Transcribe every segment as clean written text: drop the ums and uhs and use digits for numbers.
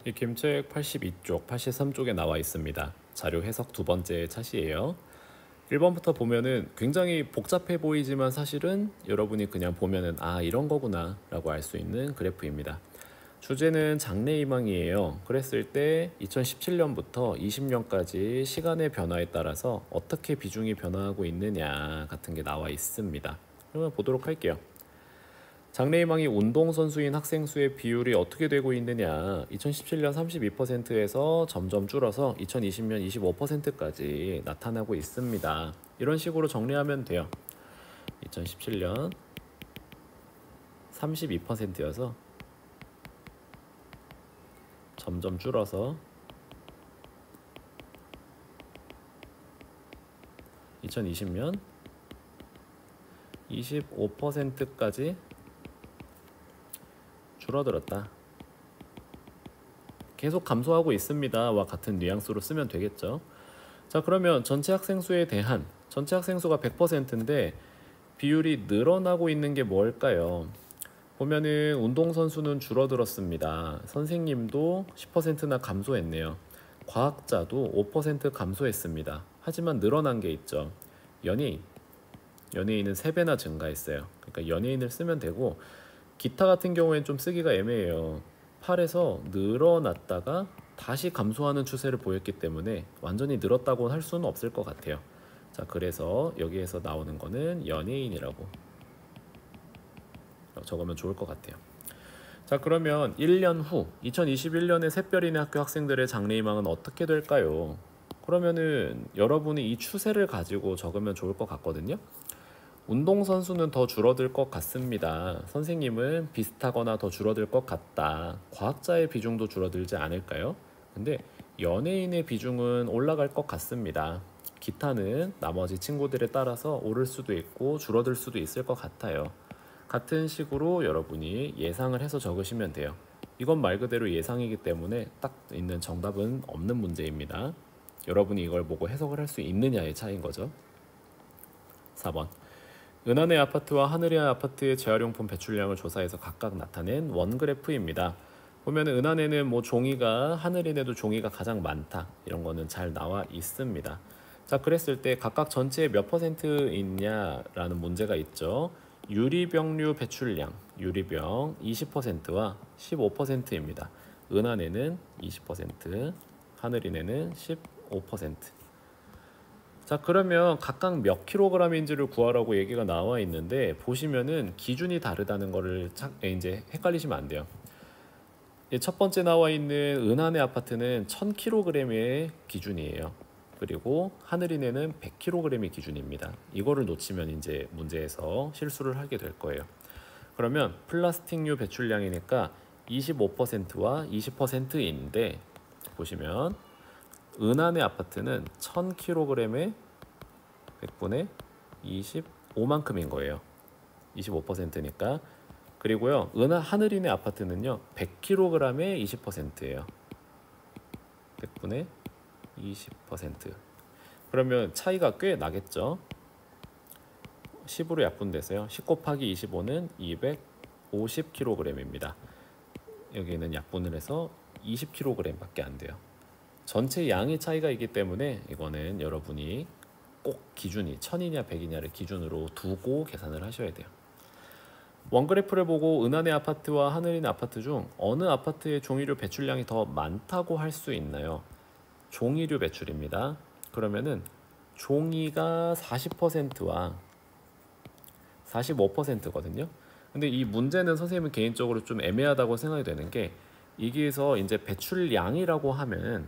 이 김책 82쪽, 83쪽에 나와 있습니다. 자료 해석 두 번째 차시예요. 1번부터 보면은 굉장히 복잡해 보이지만 사실은 여러분이 그냥 보면은 이런 거구나 라고 알 수 있는 그래프입니다. 주제는 장래희망이에요. 그랬을 때 2017년부터 20년까지 시간의 변화에 따라서 어떻게 비중이 변화하고 있느냐 같은 게 나와 있습니다. 그러면 보도록 할게요. 장래희망이 운동선수인 학생 수의 비율이 어떻게 되고 있느냐. 2017년 32%에서 점점 줄어서 2020년 25%까지 나타나고 있습니다. 이런 식으로 정리하면 돼요. 2017년 32%여서 점점 줄어서 2020년 25%까지 줄어들었다. 계속 감소하고 있습니다와 같은 뉘앙스로 쓰면 되겠죠. 자, 그러면 전체 학생 수에 대한 전체 학생 수가 100%인데 비율이 늘어나고 있는 게 뭘까요? 보면은 운동선수는 줄어들었습니다. 선생님도 10%나 감소했네요. 과학자도 5% 감소했습니다. 하지만 늘어난 게 있죠. 연예인은 3배나 증가했어요. 그러니까 연예인을 쓰면 되고, 기타 같은 경우에는 좀 쓰기가 애매해요. 8에서 늘어났다가 다시 감소하는 추세를 보였기 때문에 완전히 늘었다고 할 수는 없을 것 같아요. 자, 그래서 여기에서 나오는 거는 연예인이라고 적으면 좋을 것 같아요. 자, 그러면 1년 후 2021년에 샛별이네 학교 학생들의 장래희망은 어떻게 될까요? 그러면은 여러분이 이 추세를 가지고 적으면 좋을 것 같거든요. 운동선수는 더 줄어들 것 같습니다. 선생님은 비슷하거나 더 줄어들 것 같다. 과학자의 비중도 줄어들지 않을까요? 근데 연예인의 비중은 올라갈 것 같습니다. 기타는 나머지 친구들에 따라서 오를 수도 있고 줄어들 수도 있을 것 같아요. 같은 식으로 여러분이 예상을 해서 적으시면 돼요. 이건 말 그대로 예상이기 때문에 딱 있는 정답은 없는 문제입니다. 여러분이 이걸 보고 해석을 할 수 있느냐의 차이인 거죠. 4번. 은하계 아파트와 하늘의 아파트의 재활용품 배출량을 조사해서 각각 나타낸 원그래프입니다. 보면 은하계는 뭐 종이가, 하늘인에도 종이가 가장 많다, 이런 거는 잘 나와 있습니다. 자, 그랬을 때 각각 전체의 몇 퍼센트 있냐라는 문제가 있죠. 유리병류 배출량, 유리병 20%와 15%입니다. 은하계는 20%, 하늘인에는 15%. 자, 그러면 각각 몇 킬로그램인지를 구하라고 얘기가 나와 있는데, 보시면은 기준이 다르다는 거를 이제 헷갈리시면 안 돼요. 첫 번째 나와 있는 은하계 아파트는 1000kg의 기준이에요. 그리고 하늘인에는 100kg이 기준입니다. 이거를 놓치면 이제 문제에서 실수를 하게 될 거예요. 그러면 플라스틱류 배출량이니까 25%와 20%인데, 보시면 은하계 아파트는 1000kg에 100분의 25만큼인 거예요. 25%니까. 그리고요, 하늘인의 아파트는요 100kg에 20%예요. 100분의 20%. 그러면 차이가 꽤 나겠죠. 10으로 약분돼서요, 10 곱하기 25는 250kg입니다. 여기는 약분을 해서 20kg 밖에 안 돼요. 전체 양의 차이가 있기 때문에 이거는 여러분이 꼭 기준이 1000이냐 100이냐를 기준으로 두고 계산을 하셔야 돼요. 원그래프를 보고 은하계 아파트와 하늘인 아파트 중 어느 아파트의 종이류 배출량이 더 많다고 할 수 있나요? 종이류 배출입니다. 그러면은 종이가 40%와 45%거든요. 근데 이 문제는 선생님은 개인적으로 좀 애매하다고 생각이 되는 게, 여기에서 이제 배출량이라고 하면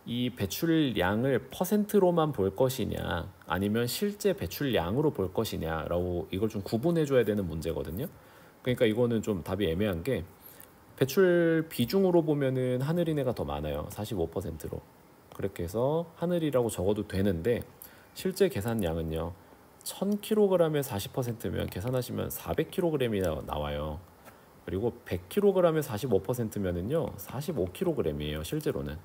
이 배출량을 퍼센트로만 볼 것이냐, 아니면 실제 배출량으로 볼 것이냐라고 이걸 좀 구분해 줘야 되는 문제거든요. 그러니까 이거는 좀 답이 애매한 게, 배출 비중으로 보면은 하늘인애가 더 많아요. 45%로. 그렇게 해서 하늘이라고 적어도 되는데, 실제 계산량은요 1000kg에 40%면 계산하시면 400kg이 나와요. 그리고 100kg에 45%면은요 45kg이에요 실제로는.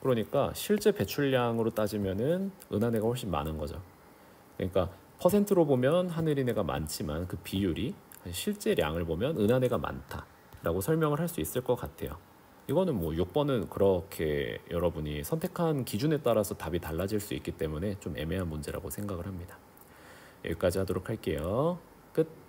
그러니까 실제 배출량으로 따지면은 은하계가 훨씬 많은 거죠. 그러니까 퍼센트로 보면 하늘인애가 많지만 그 비율이 실제 량을 보면 은하계가 많다라고 설명을 할 수 있을 것 같아요. 이거는 뭐 6번은 그렇게 여러분이 선택한 기준에 따라서 답이 달라질 수 있기 때문에 좀 애매한 문제라고 생각을 합니다. 여기까지 하도록 할게요. 끝.